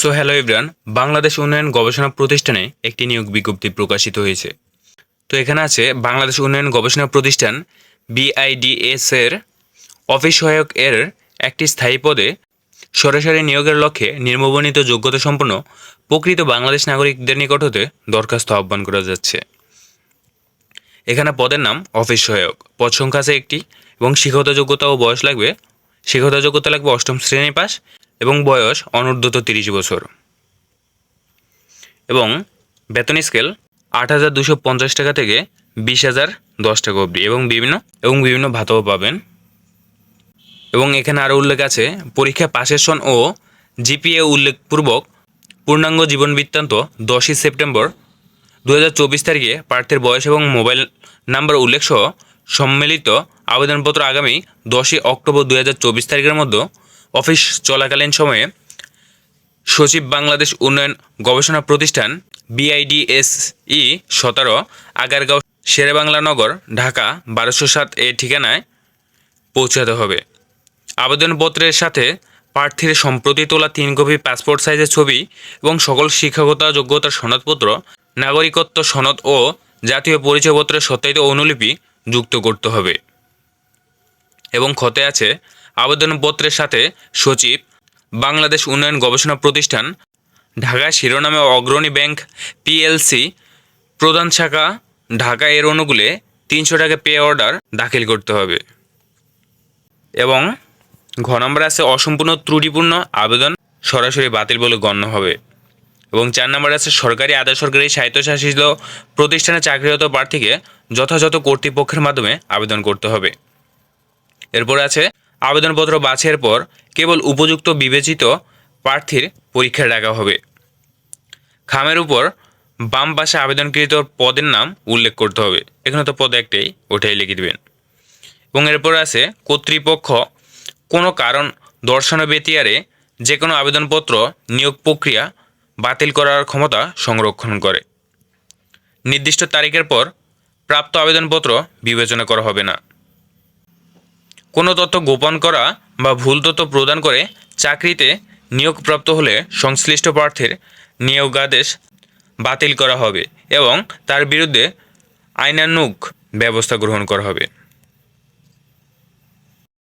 So hello everyone, Bangladesh উন্নয়ন গবেষণা প্রতিষ্ঠানে একটি নিয়োগ বিজ্ঞপ্তি প্রকাশিত হয়েছে। তো এখানে আছে বাংলাদেশ উন্নয়ন গবেষণা প্রতিষ্ঠান BIDS এর অফিস সহায়ক এর একটি স্থায়ী পদে সরাসরি নিয়োগের লক্ষ্যে নিম্নবর্ণিত যোগ্যতা সম্পন্ন প্রকৃত বাংলাদেশ নাগরিকদের নিকট হতে দরখাস্ত আহ্বান করা যাচ্ছে। এখানে পদের নাম অফিস সহায়ক, পদ সংখ্যা আছে একটি এবং শিক্ষাগত যোগ্যতা ও বয়স লাগবে। শিক্ষাগত যোগ্যতা লাগবে 8ম শ্রেণী পাস এবং বয়স অনূর্ধ্ব 30 বছর এবং বেতন স্কেল 8,250 টাকা থেকে 20,010 টাকা অবধি এবং বিভিন্ন ভাতাও পাবেন। এবং এখানে আরও উল্লেখ আছে পরীক্ষা পাশের সন ও জিপিএ উল্লেখপূর্বক পূর্ণাঙ্গ জীবন বৃত্তান্ত 10ই সেপ্টেম্বর 2024 তারিখে প্রার্থীর বয়স এবং মোবাইল নাম্বার উল্লেখ সহ সম্মিলিত আবেদনপত্র আগামী 10ই অক্টোবর 2024 তারিখের মধ্যে অফিস চলাকালীন সময়ে সচিব বাংলাদেশ উন্নয়ন গবেষণা প্রতিষ্ঠান BIDSE 17 আগারগাঁও শেরেবাংলা নগর ঢাকা 1207 এ ঠিকানায় পৌঁছাতে হবে। আবেদনপত্রের সাথে প্রার্থীর সম্প্রতি তোলা 3 কপি পাসপোর্ট সাইজের ছবি এবং সকল শিক্ষাগত যোগ্যতার সনদপত্র, নাগরিকত্ব সনদ ও জাতীয় পরিচয়পত্রের সত্যায়িত অনুলিপি যুক্ত করতে হবে। এবং খতে আছে আবেদনপত্রের সাথে সচিব বাংলাদেশ উন্নয়ন গবেষণা প্রতিষ্ঠান ঢাকা শিরোনামে অগ্রণী ব্যাংক PLC প্রধান শাখা ঢাকা এর অনুকূলে 300 টাকা পে অর্ডার দাখিল করতে হবে। এবং ঘ নম্বর আছে অসম্পূর্ণ ত্রুটিপূর্ণ আবেদন সরাসরি বাতিল বলে গণ্য হবে। এবং 4 নম্বর আছে সরকারি আধা সরকারি স্বায়ত্তশাসিত প্রতিষ্ঠানে চাকরিরত প্রার্থীকে যথাযথ কর্তৃপক্ষের মাধ্যমে আবেদন করতে হবে। এরপর আছে আবেদনপত্র বাছাইয়ের পর কেবল উপযুক্ত বিবেচিত প্রার্থীর পরীক্ষা ডাকা হবে। খামের উপর বাম পাশে আবেদনকৃত পদের নাম উল্লেখ করতে হবে। এখানে তো পদ একটাই, ওটাই লিখে দেবেন। এবং এরপর আছে কর্তৃপক্ষ কোনো কারণ দর্শানো ব্যতিয়ারে যে কোনো আবেদনপত্র নিয়োগ প্রক্রিয়া বাতিল করার ক্ষমতা সংরক্ষণ করে। নির্দিষ্ট তারিখের পর প্রাপ্ত আবেদনপত্র বিবেচনা করা হবে না। কোনো তথ্য গোপন করা বা ভুল তথ্য প্রদান করে চাকরিতে নিয়োগপ্রাপ্ত হলে সংশ্লিষ্ট প্রার্থীর নিয়োগাদেশ বাতিল করা হবে এবং তার বিরুদ্ধে আইনানুগ ব্যবস্থা গ্রহণ করা হবে।